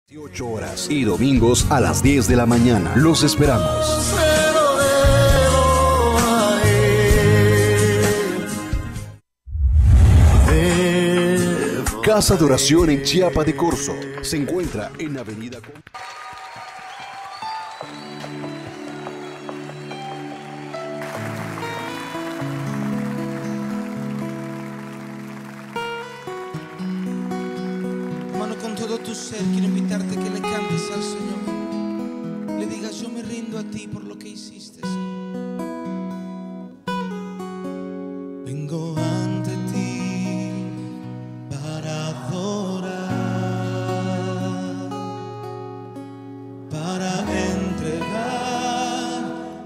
18 horas y domingos a las 10 de la mañana. Los esperamos. Casa de Oración en Chiapa de Corzo. Se encuentra en Avenida... Hermano, con todo tu ser quiero invitarte a que le cantes al Señor. Le digas: yo me rindo a ti por lo que hiciste, Señor. Vengo ante ti para adorar, para entregar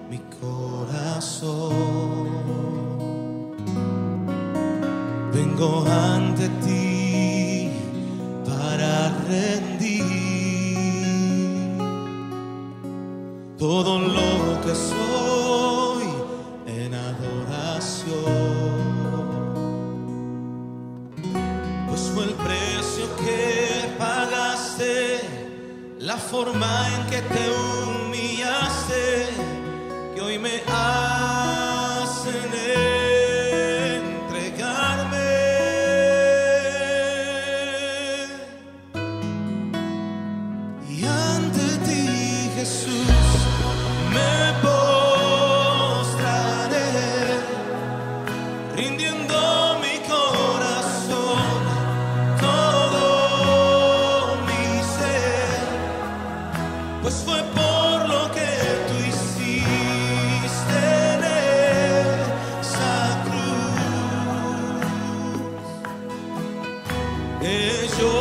mi corazón. Vengo ante ti para rendir todo lo que soy en adoración, pues fue el precio que pagaste, la forma en que te humillaste, que hoy me hacen entregarme. Y ante ti, Jesús, me postraré, rindiendo mi corazón, todo mi ser, pues fue por lo que tú hiciste en esa cruz, que yo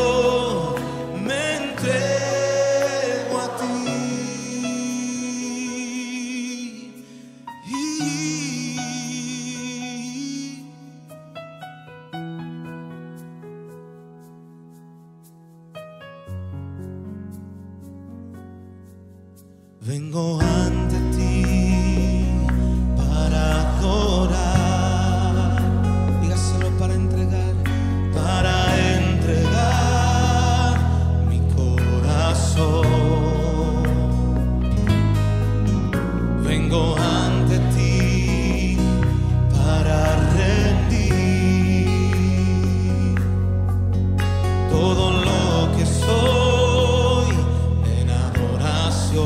me entrego a ti. Vengo ante ti para adorar, dígaselo, para entregar mi corazón. Vengo ante ti para rendir todo lo que soy en adoración.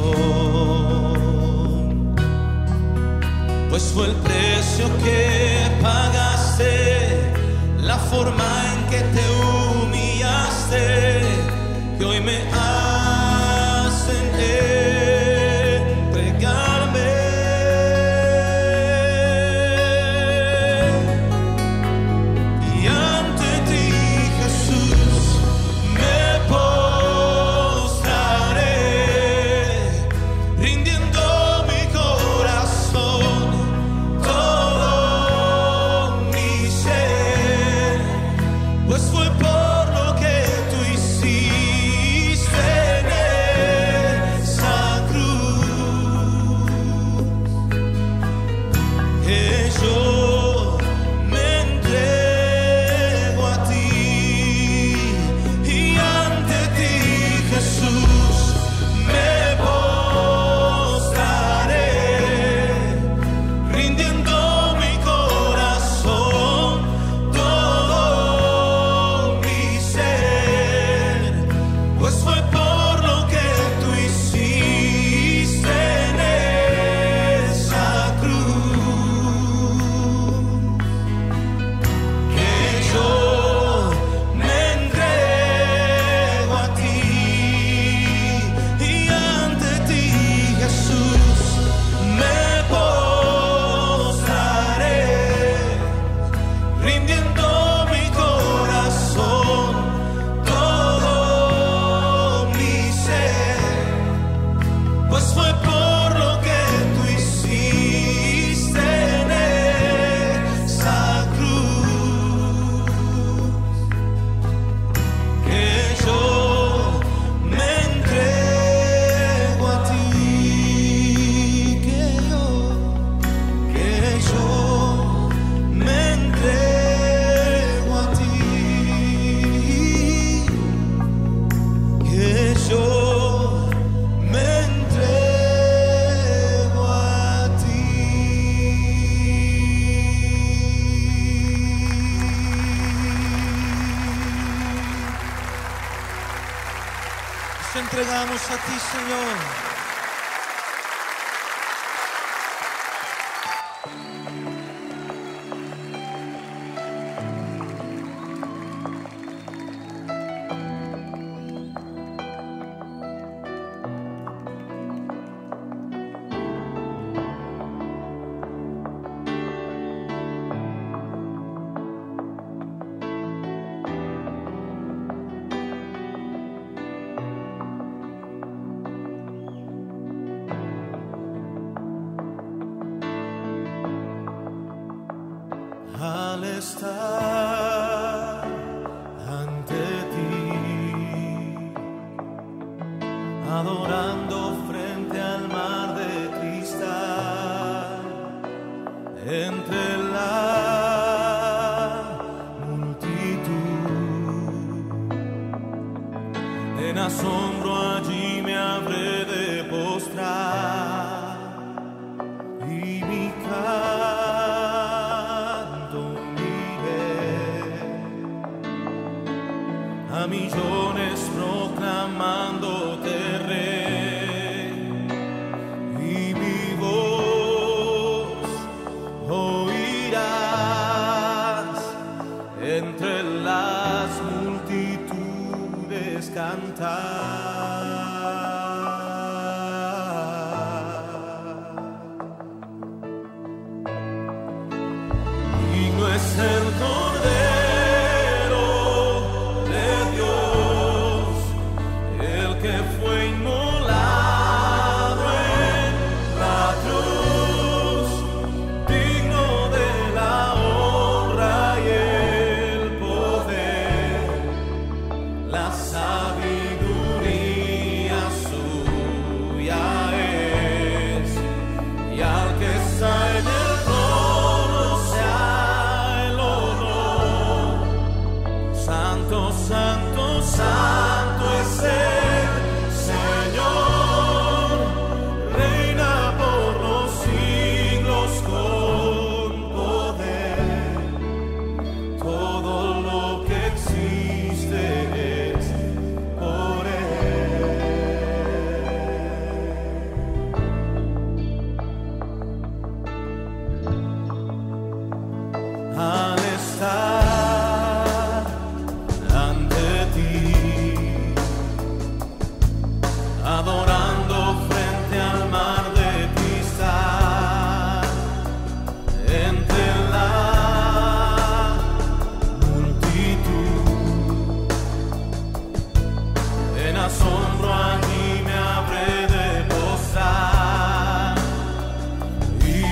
Te entregamos a ti, Señor. Al estar ante ti, adorando frente al mar de cristal, entre la multitud, en asombro allí me habré de postrar y mi a millones proclamándote rey, y mi voz oirás entre las multitudes cantar. Digno es el Cordero que fue inmolado en la cruz, digno de la honra y el poder, la sabiduría suya es, y al que está en el trono sea el honor. Santo, santo, santo es él. Al estar ante ti, adorando frente al mar de cristal, entre la multitud, en asombro allí me habré de postrar y mi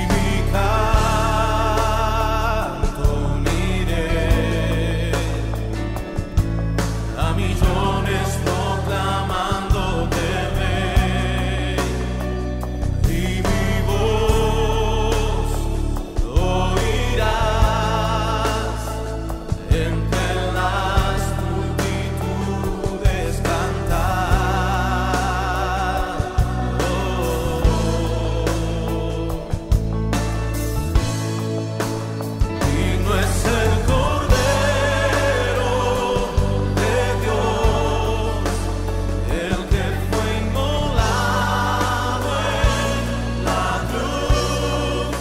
a millones proclamándote rey, y mi voz oirás entre las multitudes cantar. Digno es el Cordero de Dios, el que fue inmolado en la cruz.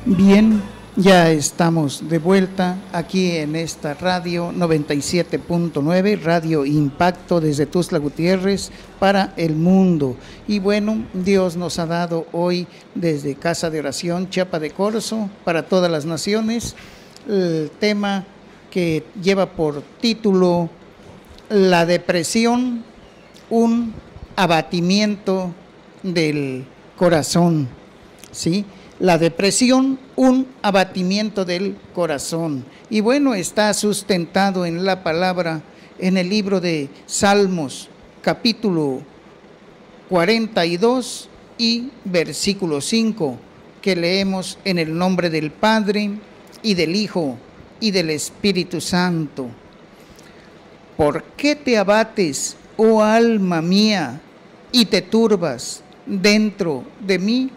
Bien, ya estamos de vuelta aquí en esta radio 97.9, Radio Impacto desde Tuxtla Gutiérrez para el mundo. Y bueno, Dios nos ha dado hoy desde Casa de Oración Chiapa de Corzo para todas las naciones el tema que lleva por título La depresión, un abatimiento del corazón, ¿sí? La depresión, un abatimiento del corazón. Y bueno, está sustentado en la palabra, en el libro de Salmos, capítulo 42 y versículo 5, que leemos en el nombre del Padre, y del Hijo, y del Espíritu Santo. ¿Por qué te abates, oh alma mía, y te turbas dentro de mí?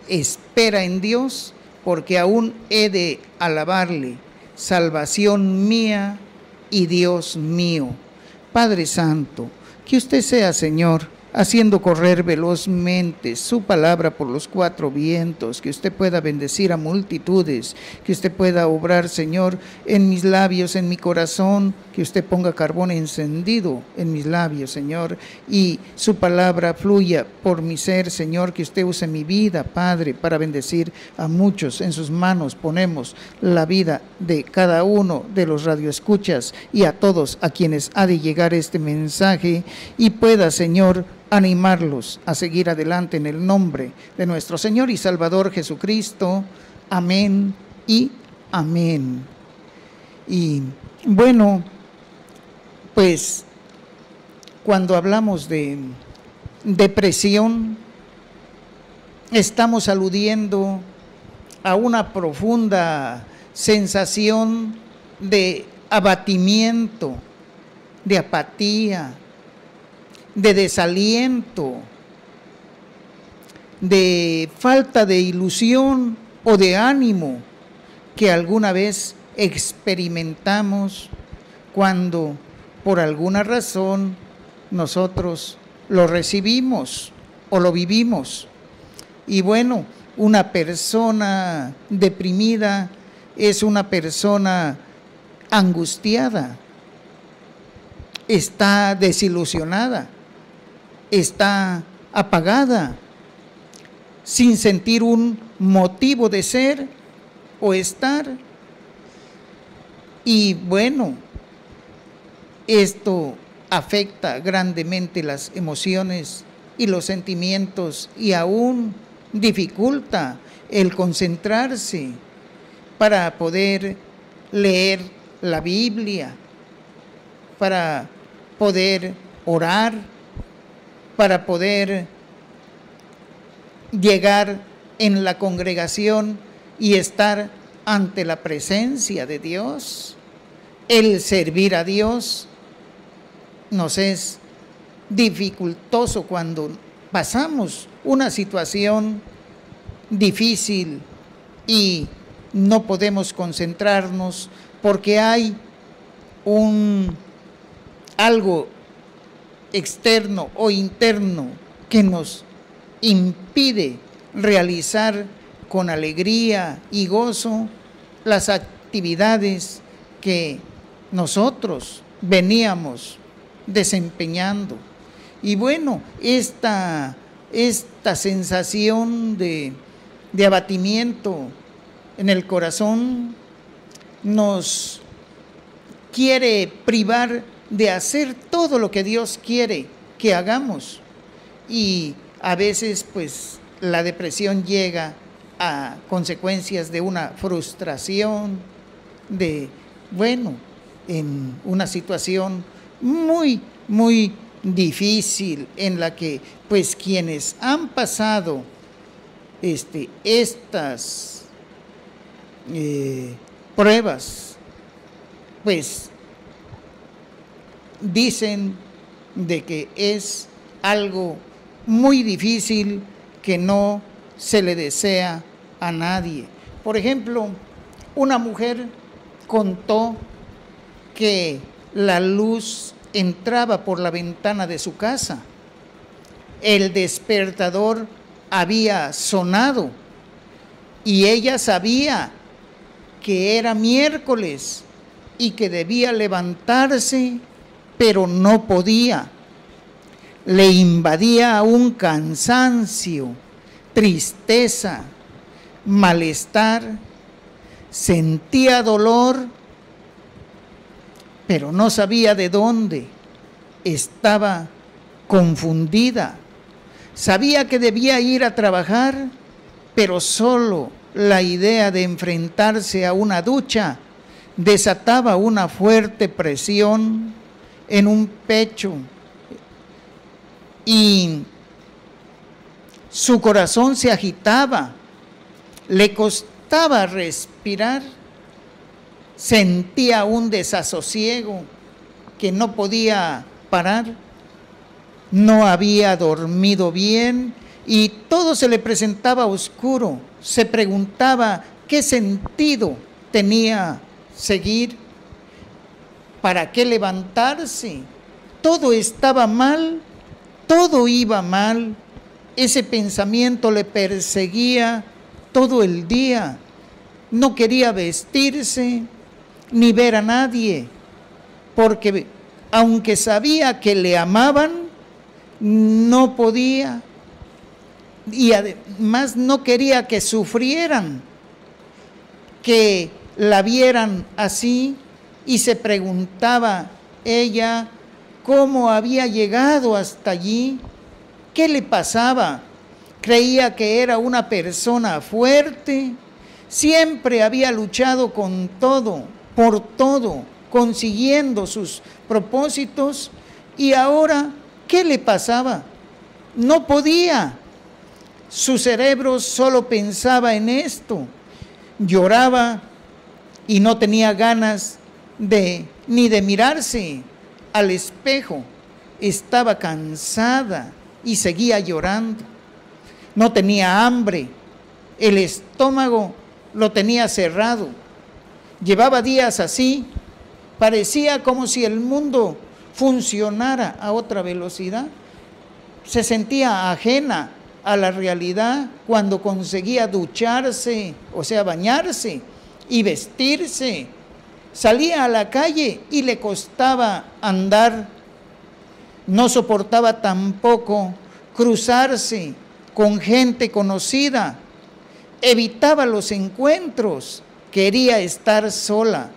Espera en Dios, porque aún he de alabarle, salvación mía y Dios mío. Padre Santo, Que usted sea, Señor, haciendo correr velozmente su palabra por los cuatro vientos, que usted pueda bendecir a multitudes, que usted pueda obrar, Señor, en mis labios, en mi corazón, que usted ponga carbón encendido en mis labios, Señor, y su palabra fluya por mi ser, Señor, que usted use mi vida, Padre, para bendecir a muchos. En sus manos ponemos la vida de cada uno de los radioescuchas y a todos a quienes ha de llegar este mensaje, y pueda, Señor, animarlos a seguir adelante en el nombre de nuestro Señor y Salvador Jesucristo. Amén y amén. Y bueno, pues cuando hablamos de depresión, estamos aludiendo a una profunda sensación de abatimiento, de apatía, de desaliento, de falta de ilusión o de ánimo que alguna vez experimentamos cuando por alguna razón nosotros lo recibimos o lo vivimos. Y bueno, una persona deprimida es una persona angustiada, está desilusionada, está apagada, sin sentir un motivo de ser o estar. Y bueno, esto afecta grandemente las emociones y los sentimientos, y aún dificulta el concentrarse para poder leer la Biblia, para poder orar, para poder llegar en la congregación y estar ante la presencia de Dios. El servir a Dios nos es dificultoso cuando pasamos una situación difícil y no podemos concentrarnos porque hay algo externo o interno que nos impide realizar con alegría y gozo las actividades que nosotros veníamos desempeñando. Y bueno, esta sensación de abatimiento en el corazón nos quiere privar de hacer todo lo que Dios quiere que hagamos. Y a veces pues la depresión llega a consecuencias de una frustración, en una situación muy, muy difícil en la que pues quienes han pasado estas pruebas pues dicen de que es algo muy difícil que no se le desea a nadie. Por ejemplo, una mujer contó que la luz entraba por la ventana de su casa, el despertador había sonado y ella sabía que era miércoles y que debía levantarse, pero no podía. Le invadía un cansancio, tristeza, malestar, sentía dolor, pero no sabía de dónde. Estaba confundida. Sabía que debía ir a trabajar, pero solo la idea de enfrentarse a una ducha desataba una fuerte presión en un pecho y su corazón se agitaba, le costaba respirar, sentía un desasosiego que no podía parar, no había dormido bien y todo se le presentaba oscuro. Se preguntaba qué sentido tenía seguir, para qué levantarse. todo estaba mal, todo iba mal. Ese pensamiento le perseguía todo el día. No quería vestirse ni ver a nadie, porque aunque sabía que le amaban, no podía. Y además no quería que sufrieran, que la vieran así, y se preguntaba ella cómo había llegado hasta allí, qué le pasaba. Creía que era una persona fuerte, siempre había luchado con todo, por todo, consiguiendo sus propósitos, y ahora, ¿qué le pasaba? No podía. Su cerebro solo pensaba en esto. Lloraba y no tenía ganas ni de mirarse al espejo. Estaba cansada y seguía llorando. No tenía hambre. El estómago lo tenía cerrado. Llevaba días así. Parecía como si el mundo funcionara a otra velocidad. Se sentía ajena a la realidad cuando conseguía ducharse, o sea, bañarse y vestirse. Salía a la calle y le costaba andar. No soportaba tampoco cruzarse con gente conocida. Evitaba los encuentros. Quería estar sola,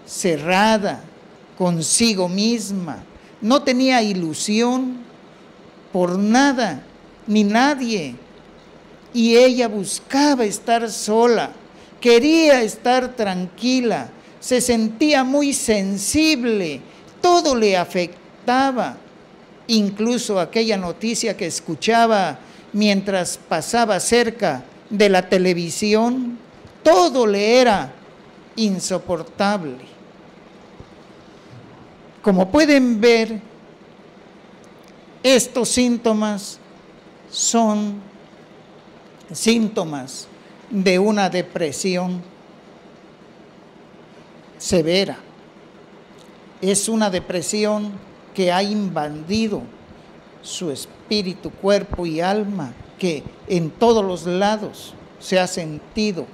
cerrada consigo misma. No tenía ilusión por nada ni nadie, y ella buscaba estar sola, quería estar tranquila, se sentía muy sensible, todo le afectaba, incluso aquella noticia que escuchaba mientras pasaba cerca de la televisión, todo le era insoportable. Como pueden ver, estos síntomas son síntomas de una depresión severa. Es una depresión que ha invadido su espíritu, cuerpo y alma, que en todos los lados se ha sentido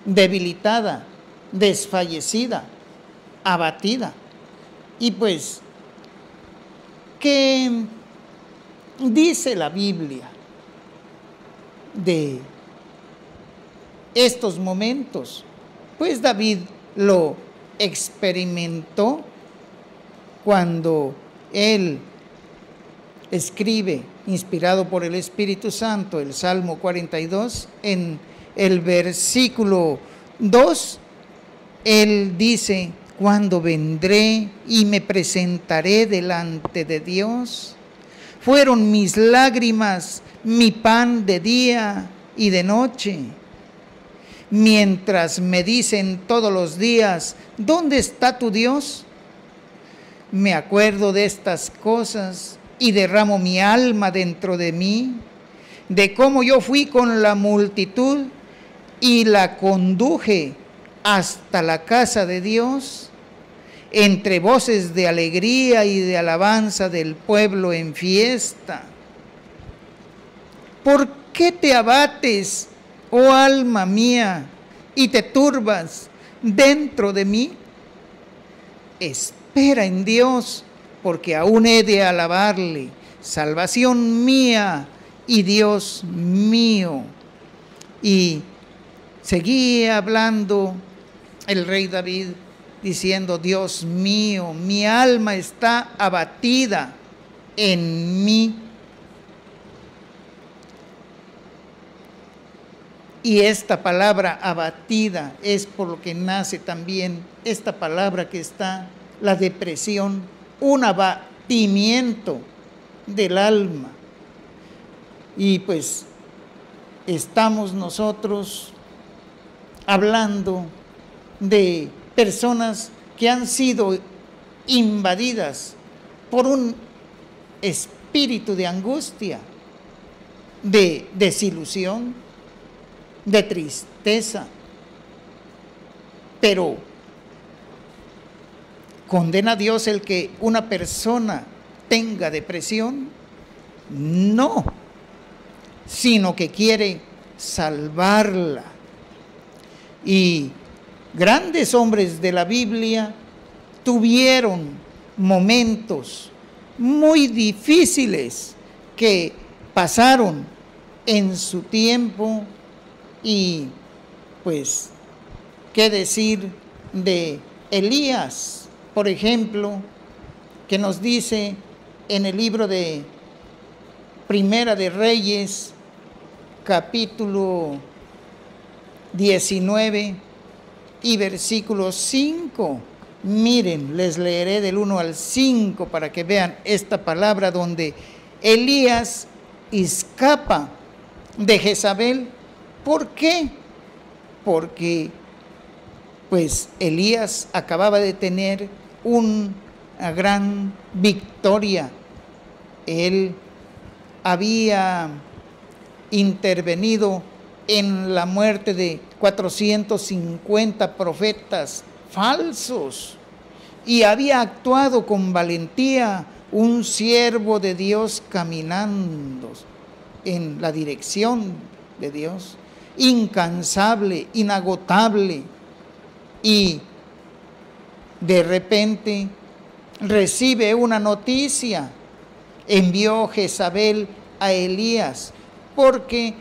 debilitada, desfallecida, abatida. Y pues, ¿qué dice la Biblia de estos momentos? Pues David lo experimentó cuando él escribe, inspirado por el Espíritu Santo, el Salmo 42, en el versículo 2, él dice: cuando vendré y me presentaré delante de Dios, fueron mis lágrimas mi pan de día y de noche, mientras me dicen todos los días: ¿dónde está tu Dios? Me acuerdo de estas cosas y derramo mi alma dentro de mí, de cómo yo fui con la multitud y la conduje hasta la casa de Dios, entre voces de alegría y de alabanza del pueblo en fiesta. ¿Por qué te abates, oh alma mía, y te turbas dentro de mí? Espera en Dios, porque aún he de alabarle, salvación mía y Dios mío. Y seguía hablando el rey David diciendo: Dios mío, mi alma está abatida en mí. Y esta palabra abatida es por lo que nace también esta palabra que está, la depresión, un abatimiento del alma. Y pues estamos nosotros hablando de personas que han sido invadidas por un espíritu de angustia, de desilusión, de tristeza. Pero ¿Condena a Dios el que una persona tenga depresión? No, sino que quiere salvarla. Y grandes hombres de la Biblia tuvieron momentos muy difíciles que pasaron en su tiempo. Y pues, ¿qué decir de Elías, por ejemplo, que nos dice en el libro de Primera de Reyes, capítulo 19 y versículo 5? Miren, les leeré del 1 al 5 para que vean esta palabra donde Elías escapa de Jezabel. ¿Por qué? Porque pues Elías acababa de tener una gran victoria. Él había intervenido en la muerte de 450 profetas falsos y había actuado con valentía un siervo de Dios caminando en la dirección de Dios, incansable, inagotable. Y de repente recibe una noticia. Envió Jezabel a Elías, porque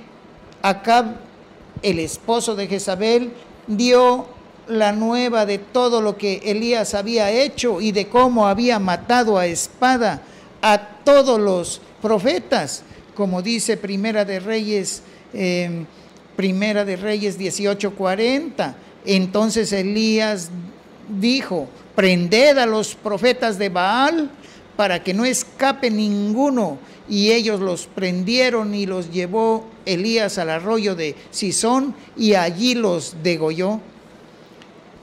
Acab, el esposo de Jezabel, dio la nueva de todo lo que Elías había hecho y de cómo había matado a espada a todos los profetas, como dice Primera de Reyes 18:40. Entonces Elías dijo: prended a los profetas de Baal para que no escape ninguno. Y ellos los prendieron y los llevó Elías al arroyo de Cisón y allí los degolló.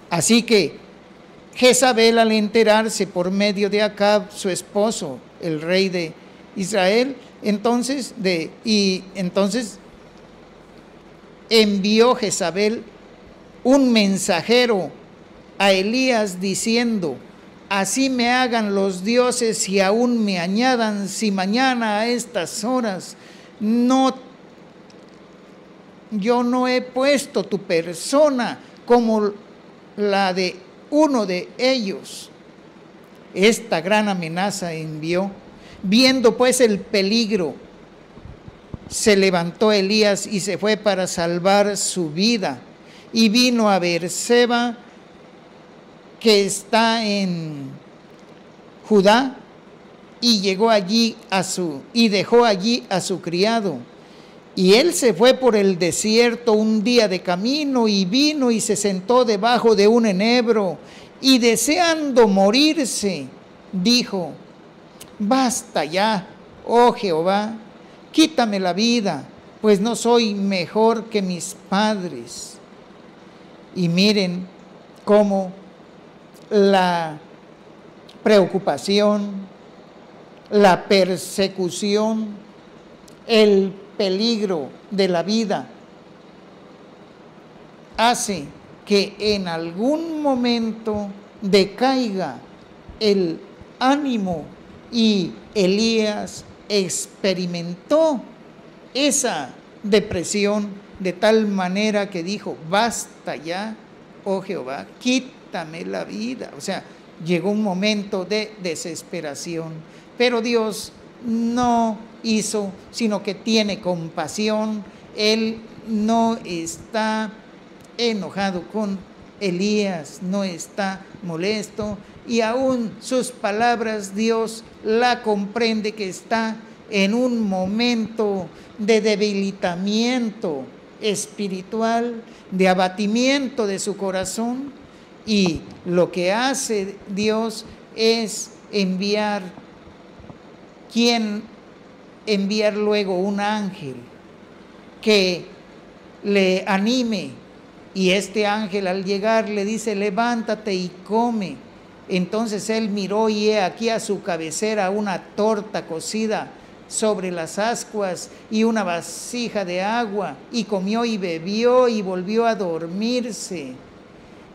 Así que Jezabel, al enterarse por medio de Acab, su esposo, el rey de Israel, entonces envió Jezabel un mensajero a Elías diciendo: así me hagan los dioses y aún me añadan, si mañana a estas horas yo no he puesto tu persona como la de uno de ellos. Esta gran amenaza envió. Viendo pues el peligro, se levantó Elías y se fue para salvar su vida, y vino a Beerseba, que está en Judá, y llegó allí y dejó allí a su criado. Y él se fue por el desierto un día de camino, y vino y se sentó debajo de un enebro, y deseando morirse, dijo: basta ya, oh Jehová, quítame la vida, pues no soy mejor que mis padres. Y miren cómo la preocupación, la persecución, el peligro de la vida hace que en algún momento decaiga el ánimo, y Elías experimentó esa depresión de tal manera que dijo: basta ya, oh Jehová, quítame la vida. O sea, llegó un momento de desesperación, pero Dios no hizo, sino que tiene compasión. Él no está enojado con Elías, no está molesto, y aún sus palabras Dios la comprende, que está en un momento de debilitamiento espiritual, de abatimiento de su corazón. Y lo que hace Dios es enviar luego un ángel que le anime, y este ángel al llegar le dice: levántate y come. Entonces él miró, y he aquí a su cabecera una torta cocida sobre las ascuas y una vasija de agua, y comió y bebió y volvió a dormirse.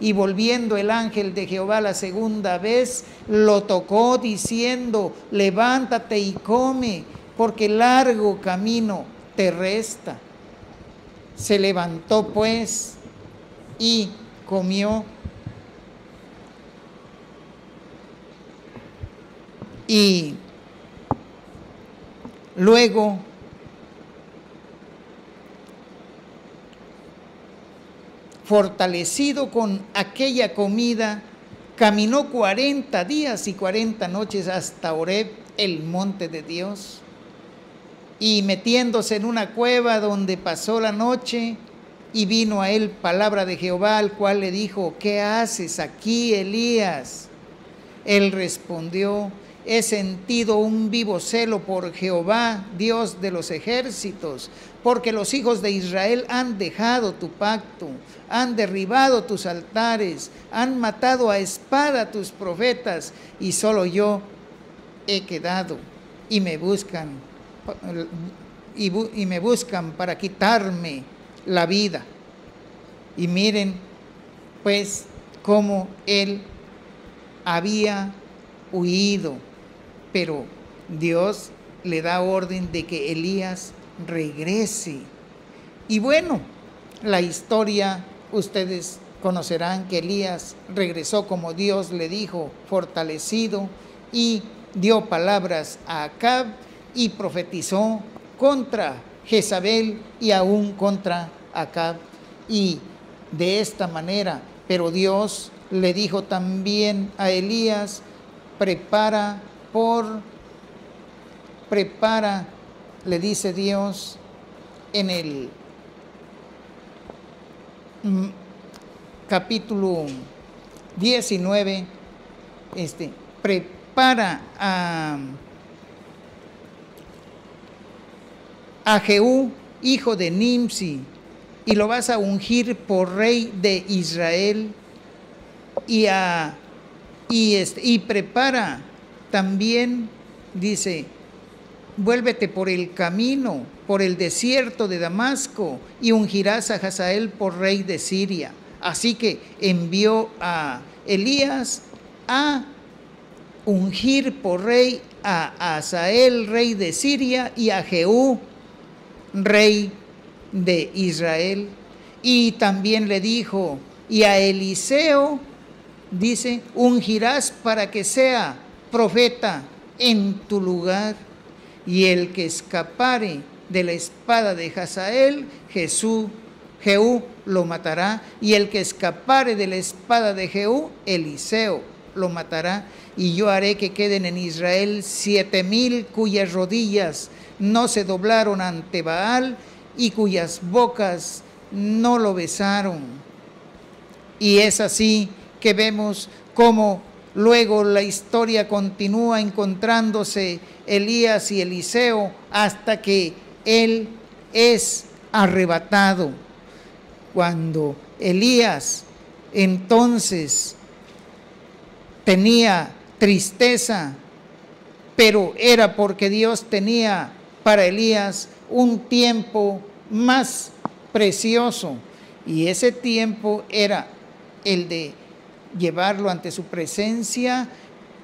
Y volviendo el ángel de Jehová la segunda vez, lo tocó diciendo: levántate y come, porque largo camino te resta. Se levantó pues y comió. Y luego fortalecido con aquella comida, caminó 40 días y 40 noches hasta Horeb, el monte de Dios. Y metiéndose en una cueva donde pasó la noche, y vino a él palabra de Jehová, al cual le dijo: ¿qué haces aquí, Elías? Él respondió: he sentido un vivo celo por Jehová, Dios de los ejércitos, porque los hijos de Israel han dejado tu pacto, han derribado tus altares, han matado a espada tus profetas, y solo yo he quedado, y me buscan para quitarme la vida. Y miren pues cómo él había huido, pero Dios le da orden de que Elías regrese. Y bueno, la historia ustedes conocerán que Elías regresó como Dios le dijo, fortalecido, y dio palabras a Acab y profetizó contra Jezabel y aún contra Acab. Y de esta manera, pero Dios le dijo también a Elías: prepara, le dice Dios en el capítulo 19, prepara a Jehú, hijo de Nimsi, y lo vas a ungir por rey de Israel, y prepara también, dice, vuélvete por el camino, por el desierto de Damasco, y ungirás a Hazael por rey de Siria. Así que envió a Elías a ungir por rey a Hazael, rey de Siria, y a Jehú, rey de Israel. Y también le dijo: y a Eliseo, dice, ungirás para que sea profeta en tu lugar, y el que escapare de la espada de Hazael, Jehú lo matará, y el que escapare de la espada de Jehú, Eliseo lo matará. Y yo haré que queden en Israel 7,000 cuyas rodillas no se doblaron ante Baal y cuyas bocas no lo besaron. Y es así que vemos cómo luego la historia continúa encontrándose Elías y Eliseo hasta que él es arrebatado. Cuando Elías entonces tenía tristeza, pero era porque Dios tenía para Elías un tiempo más precioso, y ese tiempo era el de llevarlo ante su presencia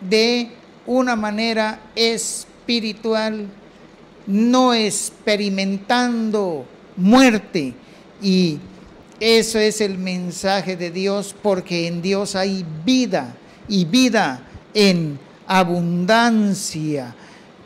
de una manera espiritual, no experimentando muerte. Y eso es el mensaje de Dios, porque en Dios hay vida, y vida en abundancia.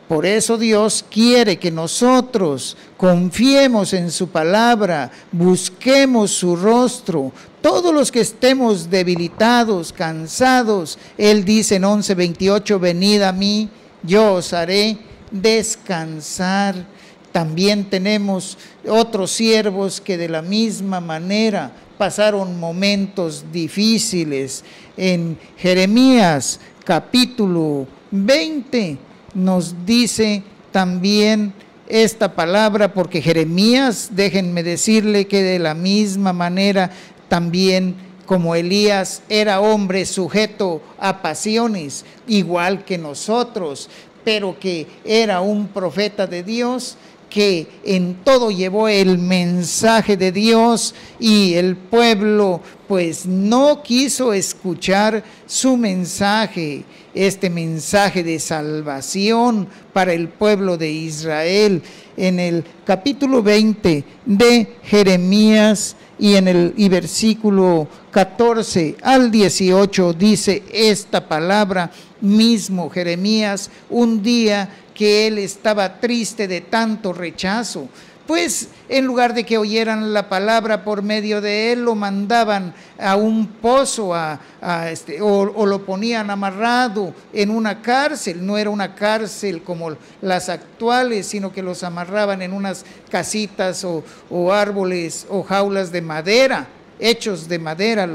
Por eso Dios quiere que nosotros confiemos en su palabra, busquemos su rostro. Todos los que estemos debilitados, cansados, Él dice en 11:28, venid a mí, yo os haré descansar. También tenemos otros siervos que de la misma manera pasaron momentos difíciles. En Jeremías capítulo 20 nos dice también esta palabra, porque Jeremías, déjenme decirle que de la misma manera también como Elías era hombre sujeto a pasiones, igual que nosotros, pero que era un profeta de Dios, que en todo llevó el mensaje de Dios, y el pueblo pues no quiso escuchar su mensaje, este mensaje de salvación para el pueblo de Israel. En el capítulo 20 de Jeremías y versículo 14 al 18 dice esta palabra mismo Jeremías, un día que él estaba triste de tanto rechazo, pues en lugar de que oyeran la palabra por medio de él, lo mandaban a un pozo o lo ponían amarrado en una cárcel. No era una cárcel como las actuales, sino que los amarraban en unas casitas o árboles o jaulas de madera, hechos de madera.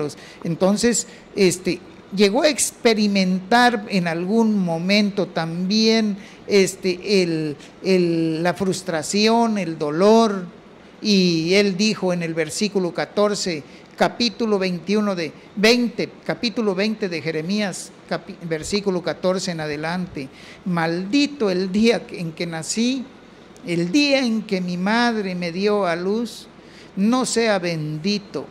Entonces, llegó a experimentar en algún momento también la frustración, el dolor, y él dijo en el versículo 14, capítulo 20 de Jeremías, versículo 14 en adelante: maldito el día en que nací, el día en que mi madre me dio a luz, no sea bendito.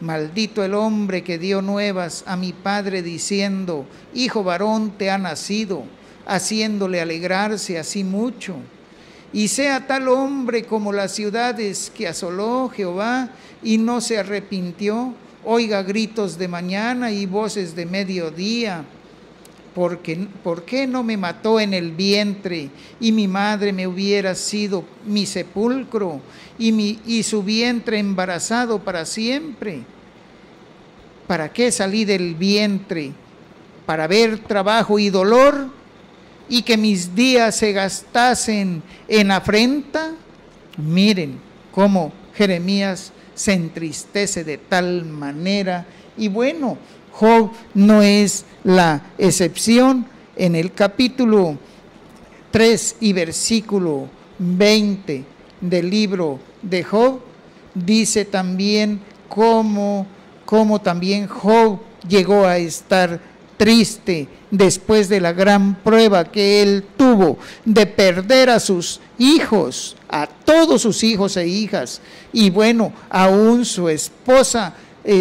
Maldito el hombre que dio nuevas a mi padre diciendo: hijo varón te ha nacido, haciéndole alegrarse así mucho. Y sea tal hombre como las ciudades que asoló Jehová y no se arrepintió, oiga gritos de mañana y voces de mediodía. ¿Por qué no me mató en el vientre y mi madre me hubiera sido mi sepulcro y su vientre embarazado para siempre? ¿Para qué salí del vientre? ¿Para ver trabajo y dolor y que mis días se gastasen en afrenta? Miren cómo Jeremías se entristece de tal manera. Y bueno, Job no es la excepción. En el capítulo 3 y versículo 20 del libro de Job, dice también cómo también Job llegó a estar triste después de la gran prueba que él tuvo de perder a sus hijos, a todos sus hijos e hijas. Y bueno, aún su esposa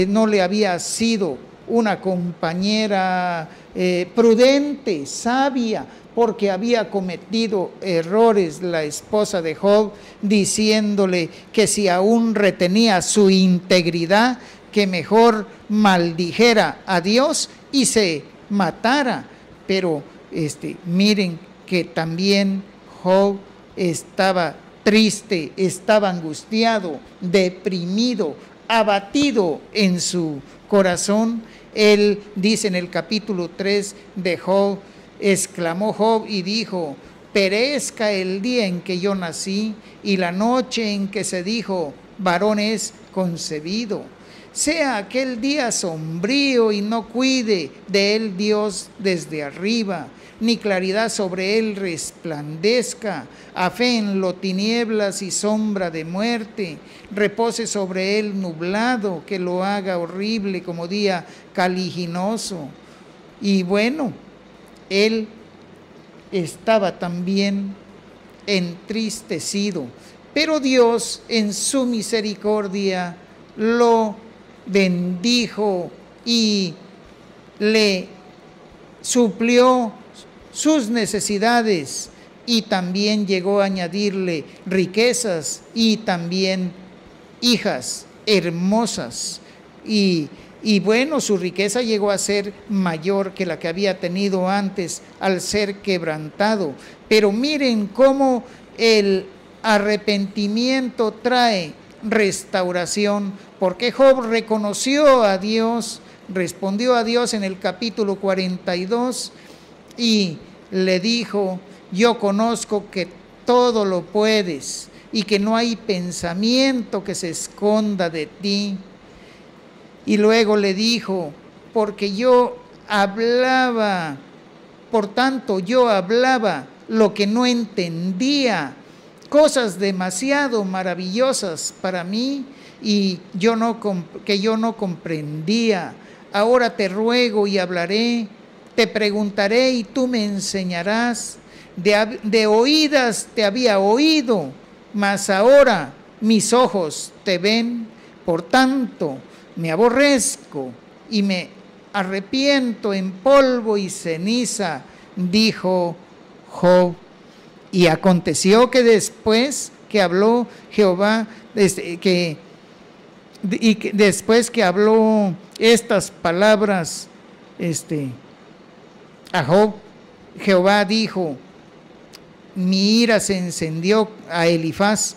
no le había sido una compañera prudente, sabia, porque había cometido errores la esposa de Job, diciéndole que si aún retenía su integridad, que mejor maldijera a Dios y se matara. Pero miren que también Job estaba triste, estaba angustiado, deprimido, abatido en su corazón. Él dice en el capítulo 3 de Job, exclamó Job y dijo: perezca el día en que yo nací y la noche en que se dijo varón es concebido. Sea aquel día sombrío y no cuide de él Dios desde arriba, ni claridad sobre él resplandezca, aféenlo tinieblas y sombra de muerte, repose sobre él nublado, que lo haga horrible como día caliginoso. Y bueno, él estaba también entristecido, pero Dios en su misericordia lo bendijo y le suplió sus necesidades, y también llegó a añadirle riquezas y también hijas hermosas. Y bueno, su riqueza llegó a ser mayor que la que había tenido antes al ser quebrantado. Pero miren cómo el arrepentimiento trae restauración, porque Job reconoció a Dios, respondió a Dios en el capítulo 42 y le dijo: yo conozco que todo lo puedes y que no hay pensamiento que se esconda de ti. Y luego le dijo: porque yo hablaba, por tanto yo hablaba lo que no entendía, cosas demasiado maravillosas para mí y que yo no comprendía. Ahora te ruego y hablaré, te preguntaré y tú me enseñarás. De oídas te había oído, mas ahora mis ojos te ven, por tanto me aborrezco y me arrepiento en polvo y ceniza, dijo Job. Y aconteció que después que habló Jehová, después que habló estas palabras a Job, Jehová dijo: mi ira se encendió a Elifaz.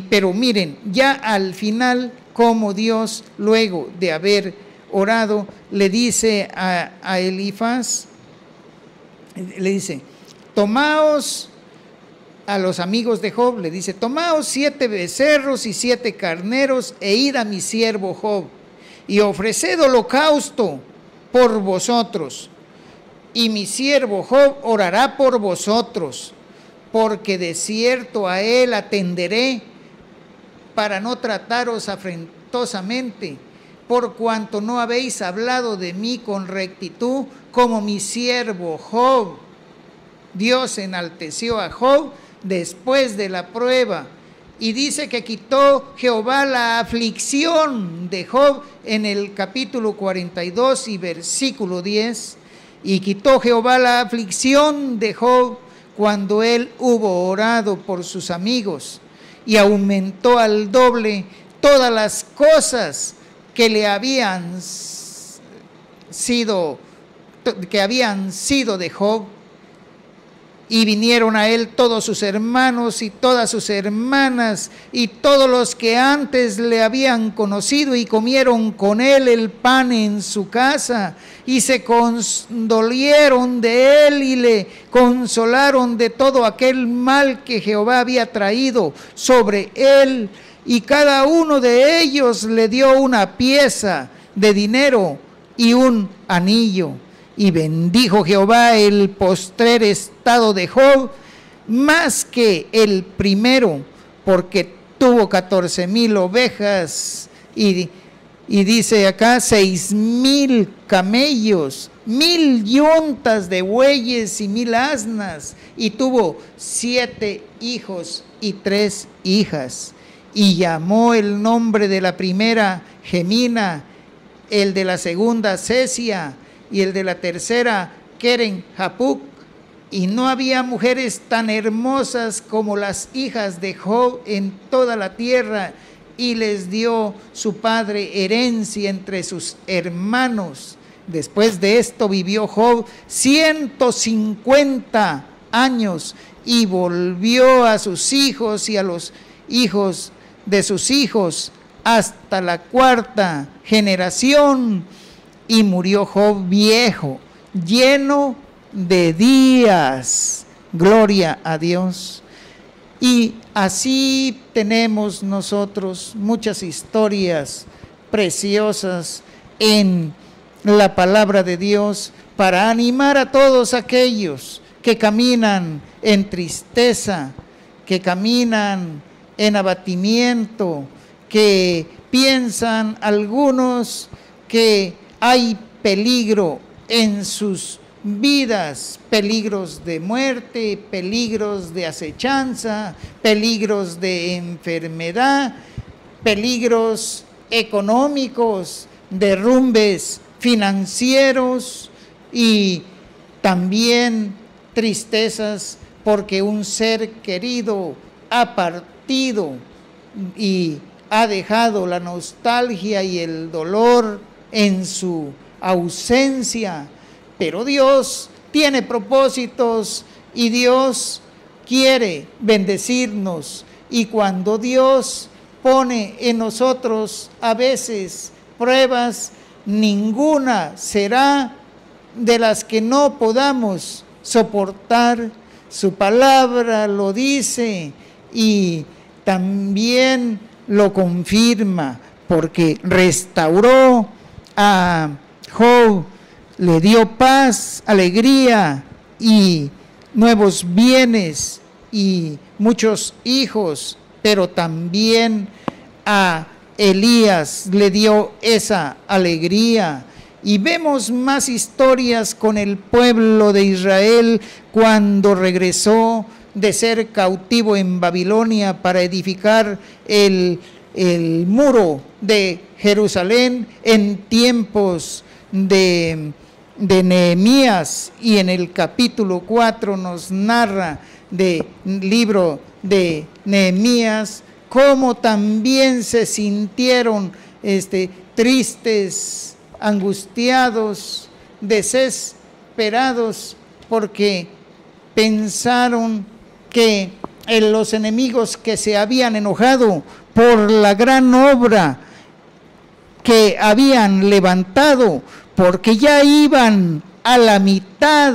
Pero miren, ya al final, como Dios, luego de haber orado, le dice a Elifaz, le dice: tomaos, a los amigos de Job, le dice: tomaos 7 becerros y 7 carneros, e id a mi siervo Job, y ofreced holocausto por vosotros, y mi siervo Job orará por vosotros, porque de cierto a él atenderé, para no trataros afrentosamente, por cuanto no habéis hablado de mí con rectitud, como mi siervo Job. Dios enalteció a Job después de la prueba, y dice que quitó Jehová la aflicción de Job en el capítulo 42 y versículo 10, y quitó Jehová la aflicción de Job cuando él hubo orado por sus amigos, y aumentó al doble todas las cosas que le habían sido de Job. Y vinieron a él todos sus hermanos y todas sus hermanas y todos los que antes le habían conocido, y comieron con él el pan en su casa, y se condolieron de él y le consolaron de todo aquel mal que Jehová había traído sobre él. Y cada uno de ellos le dio una pieza de dinero y un anillo. Y bendijo Jehová el postrer estado de Job más que el primero, porque tuvo 14,000 ovejas y dice acá 6,000 camellos, 1,000 yuntas de bueyes y 1,000 asnas, y tuvo 7 hijos y 3 hijas. Y llamó el nombre de la primera Gemina, el de la segunda Cesia, y el de la tercera Keren Hapuc. Y no había mujeres tan hermosas como las hijas de Job en toda la tierra, y les dio su padre herencia entre sus hermanos. Después de esto vivió Job 150 años, y volvió a sus hijos y a los hijos de sus hijos hasta la 4ª generación. Y murió Job viejo, lleno de días. Gloria a Dios. Y así tenemos nosotros muchas historias preciosas en la palabra de Dios para animar a todos aquellos que caminan en tristeza, que caminan en abatimiento, que piensan algunos que hay peligro en sus vidas, peligros de muerte, peligros de acechanza, peligros de enfermedad, peligros económicos, derrumbes financieros, y también tristezas porque un ser querido ha partido y ha dejado la nostalgia y el dolor en su ausencia. Pero Dios tiene propósitos y Dios quiere bendecirnos, y cuando Dios pone en nosotros a veces pruebas, ninguna será de las que no podamos soportar. Su palabra lo dice y también lo confirma, porque restauró a Job, le dio paz, alegría y nuevos bienes y muchos hijos, pero también a Elías le dio esa alegría. Y vemos más historias con el pueblo de Israel cuando regresó de ser cautivo en Babilonia para edificar el muro de Jerusalén en tiempos de Nehemías, y en el capítulo 4 nos narra del libro de Nehemías cómo también se sintieron tristes, angustiados, desesperados, porque pensaron que los enemigos que se habían enojado por la gran obra que habían levantado, porque ya iban a la mitad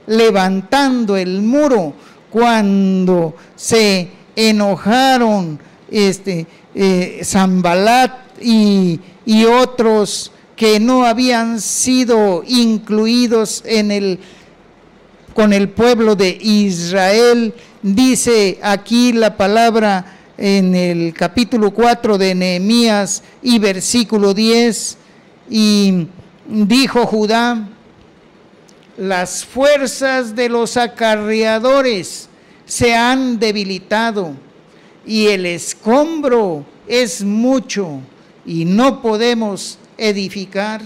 levantando el muro, cuando se enojaron Sanbalat y otros que no habían sido incluidos con el pueblo de Israel. Dice aquí la palabra en el capítulo 4 de Nehemías y versículo 10, y dijo Judá: las fuerzas de los acarreadores se han debilitado, y el escombro es mucho, y no podemos edificar.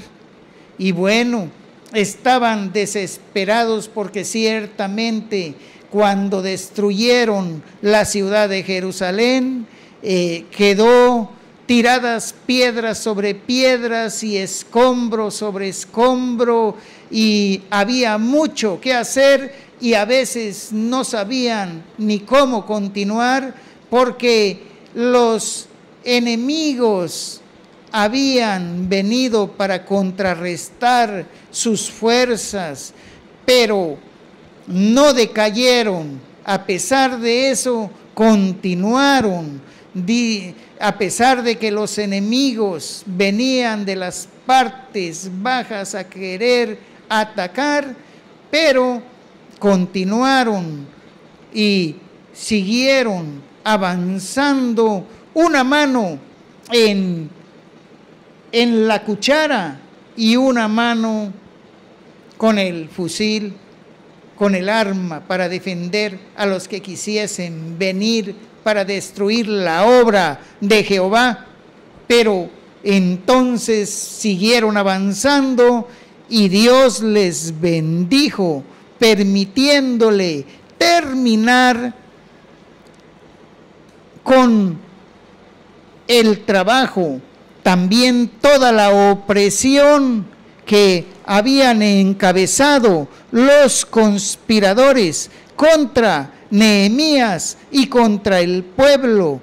Y bueno, estaban desesperados porque ciertamente cuando destruyeron la ciudad de Jerusalén, quedó tiradas piedras sobre piedras y escombro sobre escombro, y había mucho que hacer, y a veces no sabían ni cómo continuar, porque los enemigos habían venido para contrarrestar sus fuerzas, pero no decayeron. A pesar de eso, continuaron. A pesar de que los enemigos venían de las partes bajas a querer atacar, pero continuaron y siguieron avanzando, una mano en la cuchara y una mano con el fusil, con el arma, para defender a los que quisiesen venir para destruir la obra de Jehová. Pero entonces siguieron avanzando, y Dios les bendijo, permitiéndole terminar con el trabajo, también toda la opresión que habían encabezado los conspiradores contra Nehemías y contra el pueblo,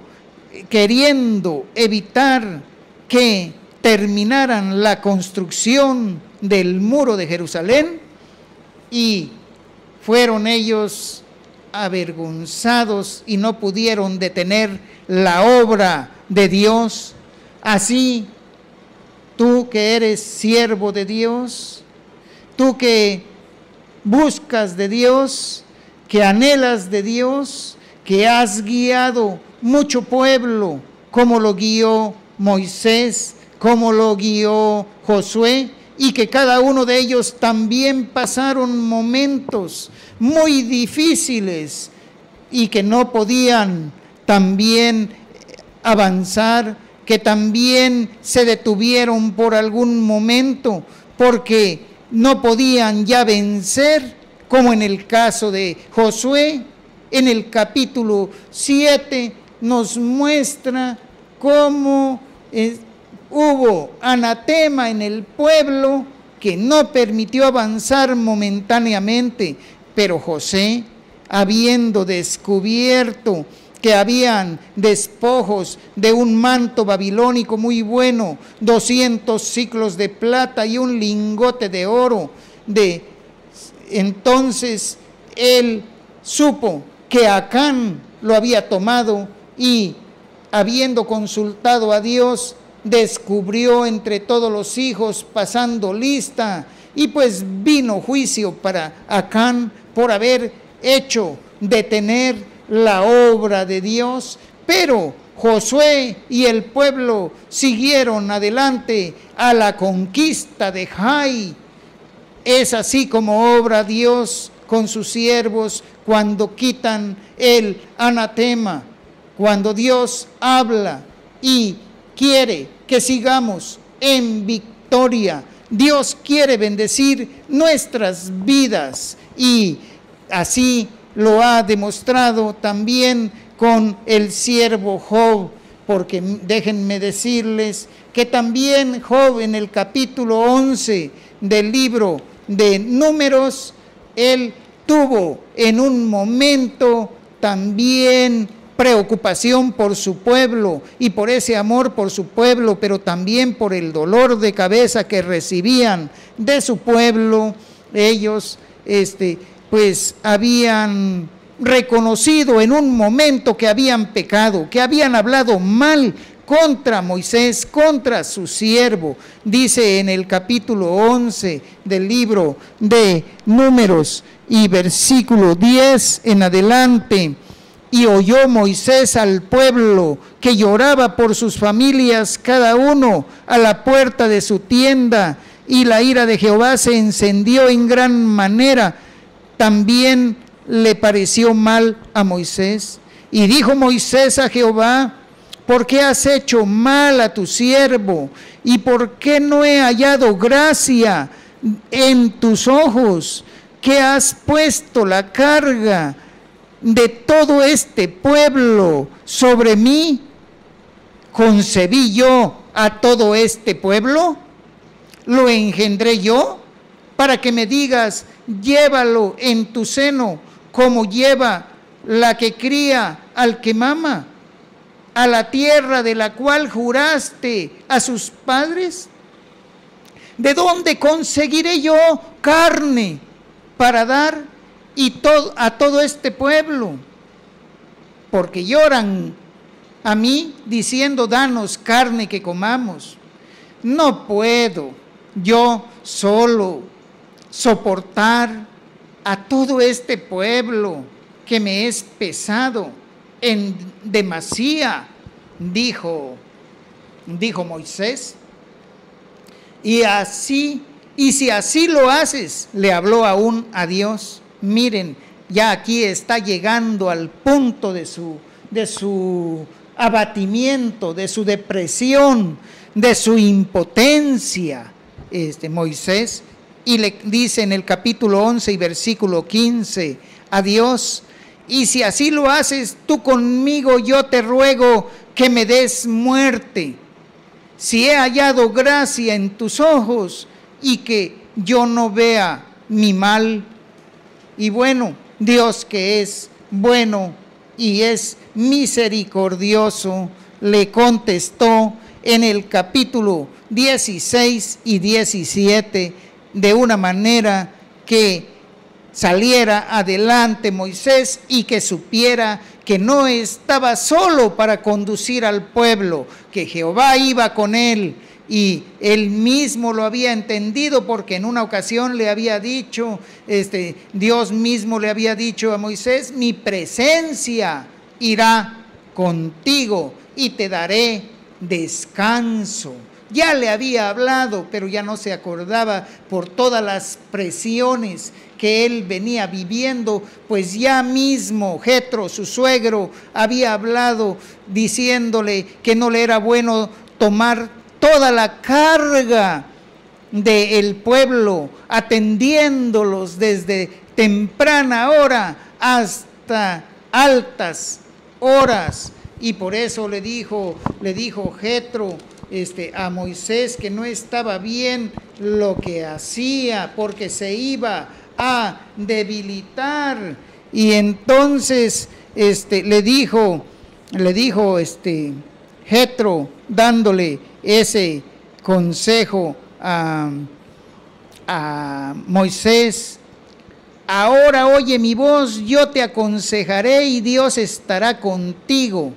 queriendo evitar que terminaran la construcción del muro de Jerusalén, y fueron ellos avergonzados y no pudieron detener la obra de Dios. Así, tú que eres siervo de Dios, tú que buscas de Dios, que anhelas de Dios, que has guiado mucho pueblo, como lo guió Moisés, como lo guió Josué, y que cada uno de ellos también pasaron momentos muy difíciles y que no podían también avanzar, que también se detuvieron por algún momento porque no podían ya vencer, como en el caso de Josué. En el capítulo 7 nos muestra cómo hubo anatema en el pueblo que no permitió avanzar momentáneamente, pero José, habiendo descubierto que habían despojos de un manto babilónico muy bueno, 200 siclos de plata y un lingote de oro, entonces él supo que Acán lo había tomado, y habiendo consultado a Dios, descubrió entre todos los hijos, pasando lista, y pues vino juicio para Acán por haber hecho detener la obra de Dios. Pero Josué y el pueblo siguieron adelante a la conquista de Jai. Es así como obra Dios con sus siervos cuando quitan el anatema. Cuando Dios habla y quiere que sigamos en victoria, Dios quiere bendecir nuestras vidas, y así lo ha demostrado también con el siervo Job, porque déjenme decirles que también Job, en el capítulo 11 del libro de Números, él tuvo en un momento también preocupación por su pueblo, y por ese amor por su pueblo, pero también por el dolor de cabeza que recibían de su pueblo. Ellos pues habían reconocido en un momento que habían pecado, que habían hablado mal contra Moisés, contra su siervo. Dice en el capítulo 11 del libro de Números y versículo 10 en adelante: y oyó Moisés al pueblo que lloraba por sus familias, cada uno a la puerta de su tienda, y la ira de Jehová se encendió en gran manera. También le pareció mal a Moisés, y dijo Moisés a Jehová: ¿por qué has hecho mal a tu siervo? ¿Y por qué no he hallado gracia en tus ojos, que has puesto la carga de todo este pueblo sobre mí? ¿Concebí yo a todo este pueblo? ¿Lo engendré yo? Para que me digas: llévalo en tu seno, como lleva la que cría al que mama, a la tierra de la cual juraste a sus padres. ¿De dónde conseguiré yo carne para dar a todo este pueblo? Porque lloran a mí diciendo: danos carne que comamos. No puedo yo solo soportar a todo este pueblo que me es pesado en demasía, dijo Moisés. Y si así lo haces, le habló aún a Dios. Miren, ya aquí está llegando al punto de su abatimiento, de su depresión, de su impotencia, Moisés, y le dice en el capítulo 11 y versículo 15 a Dios: y si así lo haces tú conmigo, yo te ruego que me des muerte, si he hallado gracia en tus ojos, y que yo no vea mi mal. Y bueno, Dios, que es bueno y es misericordioso, le contestó en el capítulo 16 y 17 de una manera que saliera adelante Moisés, y que supiera que no estaba solo para conducir al pueblo, que Jehová iba con él. Y él mismo lo había entendido, porque en una ocasión le había dicho, Dios mismo le había dicho a Moisés: mi presencia irá contigo y te daré descanso. Ya le había hablado, pero ya no se acordaba por todas las presiones que él venía viviendo, pues ya mismo Jetro, su suegro, había hablado diciéndole que no le era bueno tomar toda la carga del pueblo, atendiéndolos desde temprana hora hasta altas horas. Y por eso le dijo Jetro a Moisés que no estaba bien lo que hacía, porque se iba a debilitar. Y entonces le dijo Jetro, dándole ese consejo a Moisés: ahora oye mi voz, yo te aconsejaré, y Dios estará contigo.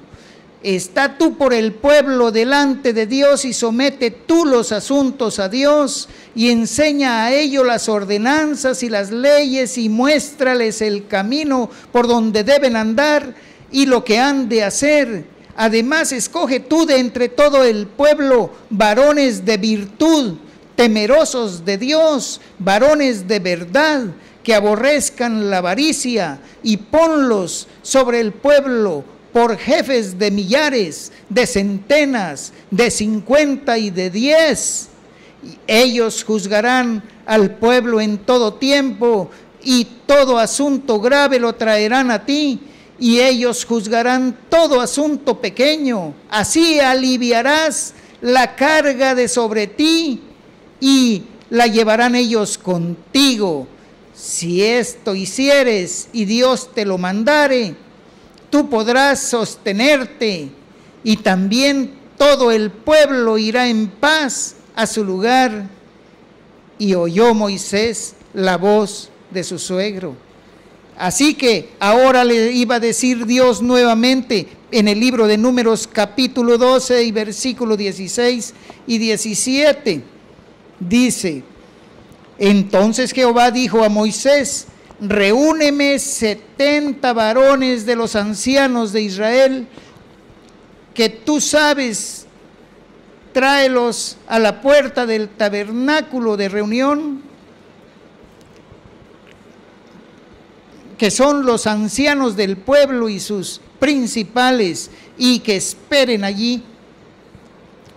Está tú por el pueblo delante de Dios, y somete tú los asuntos a Dios, y enseña a ellos las ordenanzas y las leyes, y muéstrales el camino por donde deben andar y lo que han de hacer. Además, escoge tú de entre todo el pueblo varones de virtud, temerosos de Dios, varones de verdad, que aborrezcan la avaricia, y ponlos sobre el pueblo por jefes de millares, de centenas, de 50 y de 10. Ellos juzgarán al pueblo en todo tiempo, y todo asunto grave lo traerán a ti, y ellos juzgarán todo asunto pequeño. Así aliviarás la carga de sobre ti, y la llevarán ellos contigo. Si esto hicieres y Dios te lo mandare, tú podrás sostenerte, y también todo el pueblo irá en paz a su lugar. Y oyó Moisés la voz de su suegro. Así que ahora le iba a decir Dios nuevamente en el libro de Números capítulo 12 y versículo 16 y 17. Dice: entonces Jehová dijo a Moisés: reúneme 70 varones de los ancianos de Israel, que tú sabes, tráelos a la puerta del tabernáculo de reunión, que son los ancianos del pueblo y sus principales, y que esperen allí.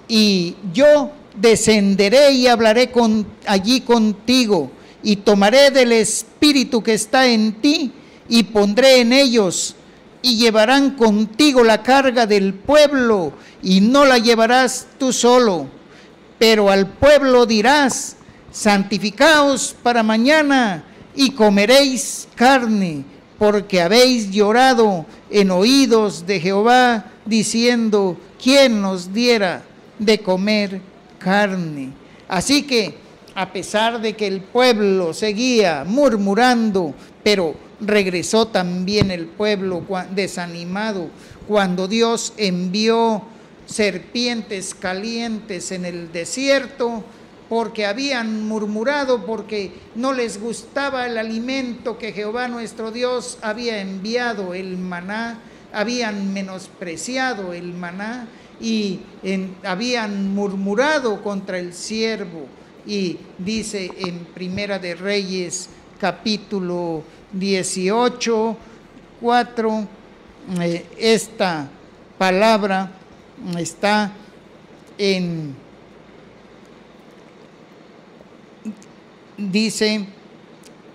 Y yo descenderé y hablaré allí contigo, y tomaré del espíritu que está en ti, y pondré en ellos, y llevarán contigo la carga del pueblo, y no la llevarás tú solo, pero al pueblo dirás: santificaos para mañana, y comeréis carne, porque habéis llorado en oídos de Jehová, diciendo: ¿quién nos diera de comer carne? Así que, a pesar de que el pueblo seguía murmurando, pero regresó también el pueblo desanimado cuando Dios envió serpientes calientes en el desierto, porque habían murmurado, porque no les gustaba el alimento que Jehová nuestro Dios había enviado, el maná. Habían menospreciado el maná y habían murmurado contra el siervo. Y dice en Primera de Reyes capítulo 18, 4, esta palabra está dice: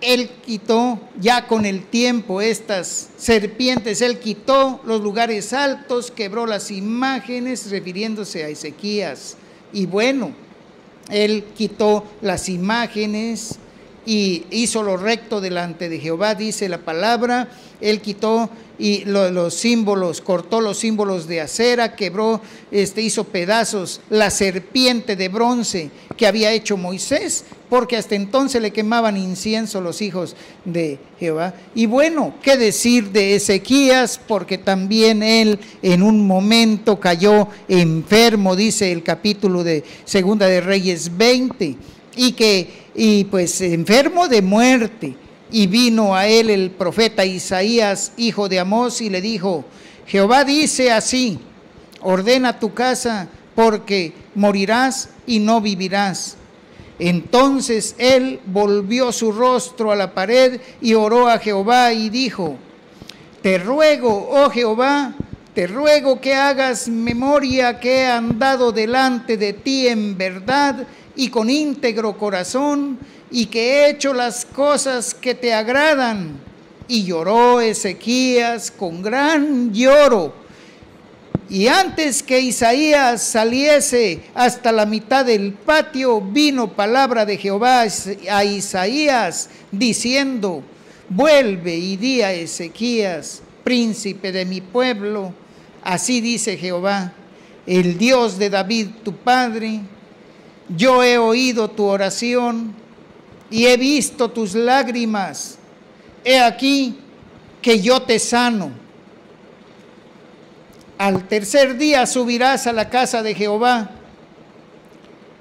él quitó ya con el tiempo estas serpientes, él quitó los lugares altos, quebró las imágenes, refiriéndose a Ezequías. Y bueno, él quitó las imágenes y hizo lo recto delante de Jehová, dice la palabra. Él quitó y los símbolos, cortó los símbolos de acera, quebró, hizo pedazos la serpiente de bronce que había hecho Moisés, porque hasta entonces le quemaban incienso los hijos de Jehová. Y bueno, qué decir de Ezequías, porque también él en un momento cayó enfermo, dice el capítulo de Segunda de Reyes 20, y pues enfermo de muerte. Y vino a él el profeta Isaías, hijo de Amós, y le dijo: Jehová dice así: ordena tu casa, porque morirás y no vivirás. Entonces él volvió su rostro a la pared y oró a Jehová y dijo: te ruego, oh Jehová, te ruego que hagas memoria que he andado delante de ti en verdad y con íntegro corazón, y que he hecho las cosas que te agradan. Y lloró Ezequías con gran lloro. Y antes que Isaías saliese hasta la mitad del patio, vino palabra de Jehová a Isaías, diciendo: vuelve y di a Ezequías, príncipe de mi pueblo, así dice Jehová, el Dios de David tu padre: yo he oído tu oración y he visto tus lágrimas. He aquí que yo te sano. Al tercer día subirás a la casa de Jehová,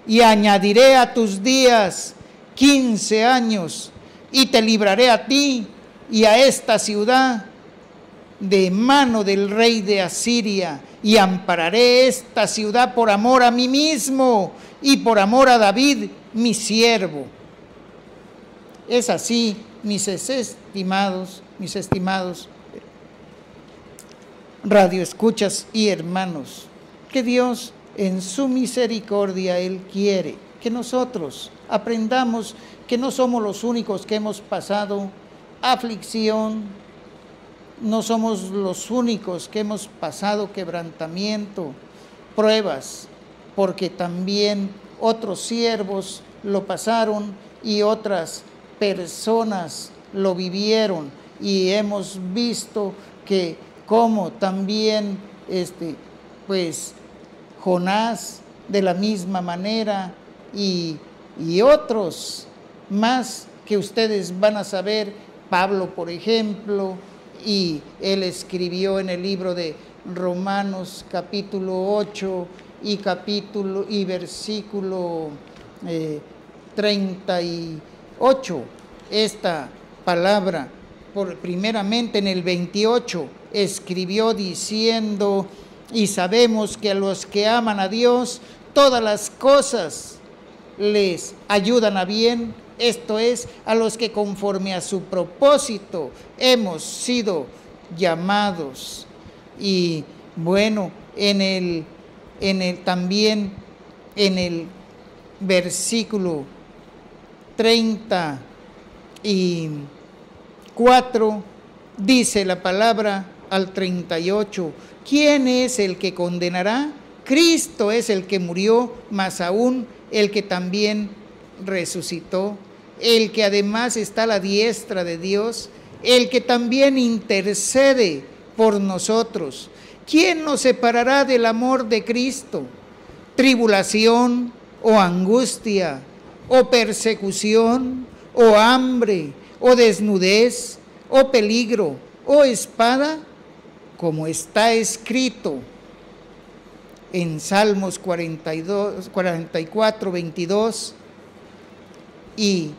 y añadiré a tus días 15 años, y te libraré a ti y a esta ciudad de mano del rey de Asiria, y ampararé esta ciudad por amor a mí mismo y por amor a David mi siervo. Es así mis estimados radioescuchas y hermanos, que Dios en su misericordia, Él quiere que nosotros aprendamos que no somos los únicos que hemos pasado aflicción, no somos los únicos que hemos pasado quebrantamiento, pruebas, porque también otros siervos lo pasaron y otras personas lo vivieron, y hemos visto que como también pues Jonás de la misma manera y otros más que ustedes van a saber, Pablo por ejemplo, y él escribió en el libro de Romanos capítulo 8 y versículo 38, esta palabra, primeramente en el 28, escribió diciendo: y sabemos que a los que aman a Dios, todas las cosas les ayudan a bien, esto es, a los que conforme a su propósito hemos sido llamados. Y bueno, también en el versículo 34 dice la palabra al 38: ¿quién es el que condenará? Cristo es el que murió, más aún el que también resucitó, el que además está a la diestra de Dios, el que también intercede por nosotros. ¿Quién nos separará del amor de Cristo? ¿Tribulación o angustia o persecución o hambre o desnudez o peligro o espada? Como está escrito en Salmos 44, 22 y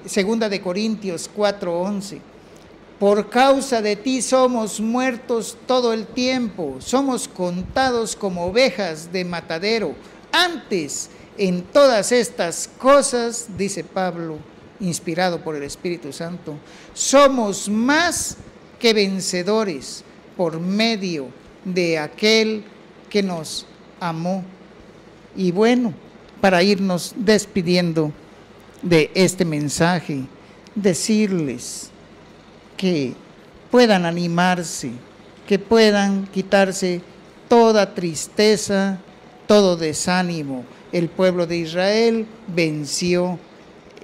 segunda de Corintios 4, 11. Por causa de ti somos muertos todo el tiempo, somos contados como ovejas de matadero. Antes, en todas estas cosas, dice Pablo, inspirado por el Espíritu Santo, somos más que vencedores por medio de aquel que nos amó. Y bueno, para irnos despidiendo de este mensaje, decirles que puedan animarse, que puedan quitarse toda tristeza, todo desánimo. El pueblo de Israel venció,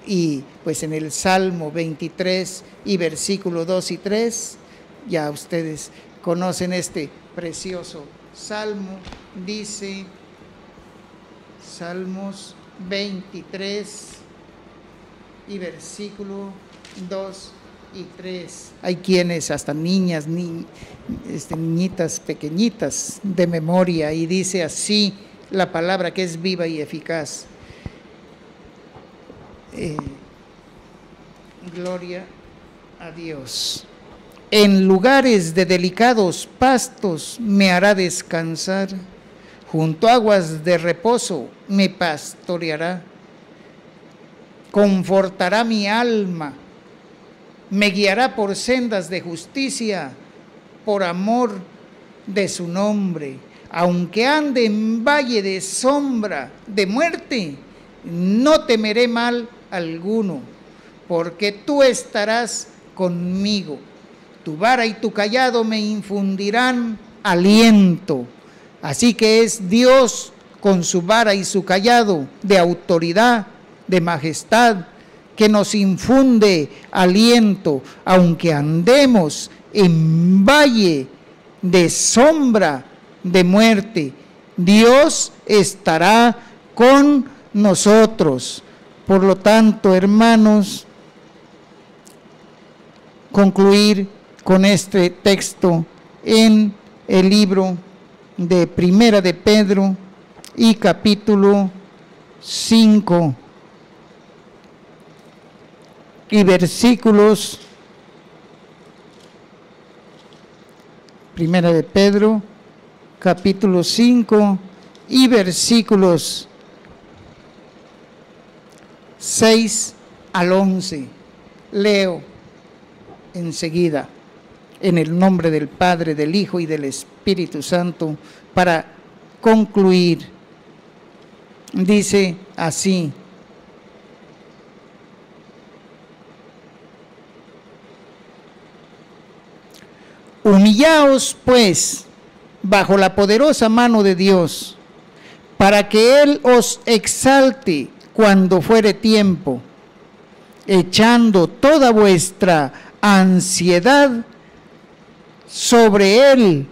y pues en el Salmo 23 y versículo 2 y 3, ya ustedes conocen este precioso salmo. Dice Salmos 23 y versículo 2 y 3. Hay quienes, hasta niñas, niñitas pequeñitas de memoria, y dice así la palabra, que es viva y eficaz. Gloria a Dios. En lugares de delicados pastos me hará descansar, junto a aguas de reposo me pastoreará. Confortará mi alma, me guiará por sendas de justicia, por amor de su nombre. Aunque ande en valle de sombra de muerte, no temeré mal alguno, porque tú estarás conmigo. Tu vara y tu cayado me infundirán aliento. Así que es Dios con su vara y su cayado de autoridad, de majestad, que nos infunde aliento, aunque andemos en valle de sombra de muerte. Dios estará con nosotros. Por lo tanto, hermanos, concluir con este texto en el libro de Primera de Pedro y capítulo 5 y versículos. Primera de Pedro, capítulo 5 y versículos 6 al 11. leo enseguida en el nombre del Padre, del Hijo y del Espíritu Santo para concluir. Dice así: humillaos pues bajo la poderosa mano de Dios, para que Él os exalte cuando fuere tiempo, echando toda vuestra ansiedad sobre Él,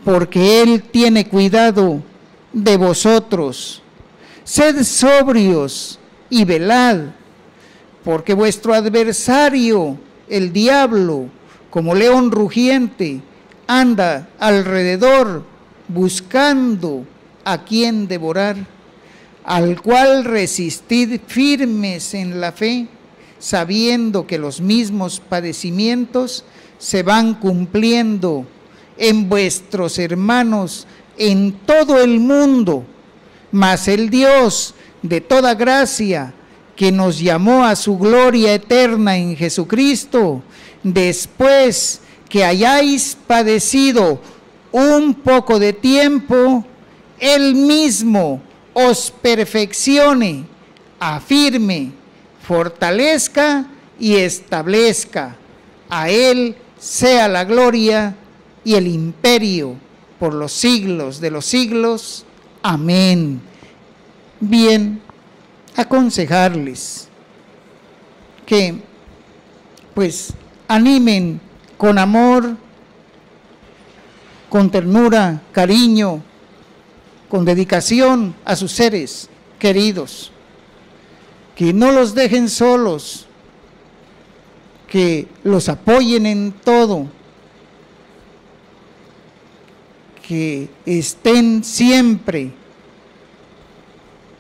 porque Él tiene cuidado de vosotros. Sed sobrios y velad, porque vuestro adversario, el diablo, como león rugiente, anda alrededor buscando a quien devorar, al cual resistid firmes en la fe, sabiendo que los mismos padecimientos se van cumpliendo en vuestros hermanos en todo el mundo. Mas el Dios de toda gracia, que nos llamó a su gloria eterna en Jesucristo, después que hayáis padecido un poco de tiempo, Él mismo os perfeccione, afirme, fortalezca y establezca. A Él sea la gloria y el imperio por los siglos de los siglos. Amén. Bien, aconsejarles que pues animen con amor, con ternura, cariño, con dedicación a sus seres queridos, que no los dejen solos, que los apoyen en todo, que estén siempre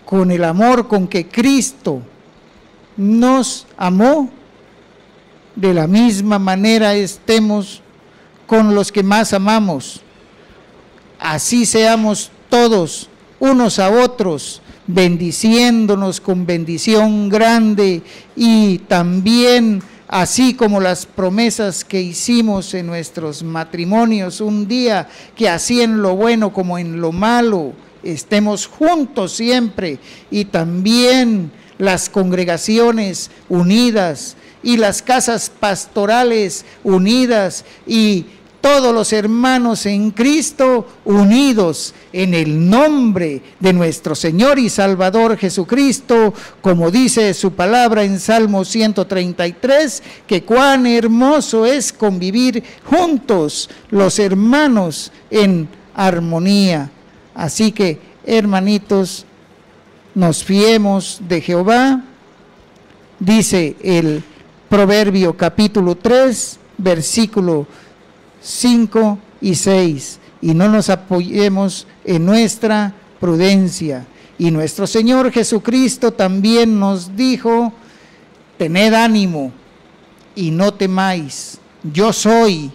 con el amor con que Cristo nos amó. De la misma manera estemos con los que más amamos. Así seamos todos unos a otros, bendiciéndonos con bendición grande, y también así como las promesas que hicimos en nuestros matrimonios un día, que así en lo bueno como en lo malo estemos juntos siempre, y también las congregaciones unidas y las casas pastorales unidas y todos los hermanos en Cristo unidos en el nombre de nuestro Señor y Salvador Jesucristo, como dice su palabra en Salmo 133, que cuán hermoso es convivir juntos los hermanos en armonía. Así que, hermanitos, nos fiemos de Jehová, dice el Proverbio capítulo 3, versículo 5 y 6, y no nos apoyemos en nuestra prudencia. Y nuestro Señor Jesucristo también nos dijo: tened ánimo y no temáis, yo soy.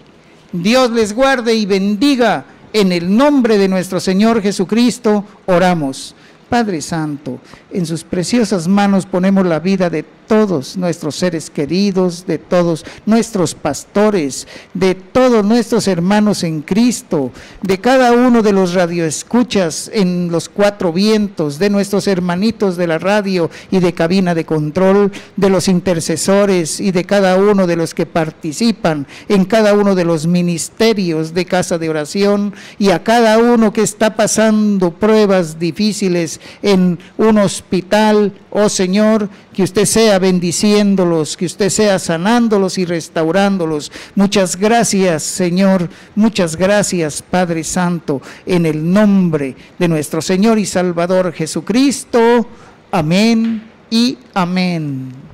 Dios les guarde y bendiga. En el nombre de nuestro Señor Jesucristo oramos. Padre Santo, en sus preciosas manos ponemos la vida de todos nuestros seres queridos, de todos nuestros pastores, de todos nuestros hermanos en Cristo, de cada uno de los radioescuchas en los cuatro vientos, de nuestros hermanitos de la radio y de cabina de control, de los intercesores y de cada uno de los que participan en cada uno de los ministerios de casa de oración, y a cada uno que está pasando pruebas difíciles en un hospital. Oh Señor, que usted sea bendiciéndolos, que usted sea sanándolos y restaurándolos. Muchas gracias, Señor, muchas gracias, Padre Santo, en el nombre de nuestro Señor y Salvador Jesucristo. Amén y amén.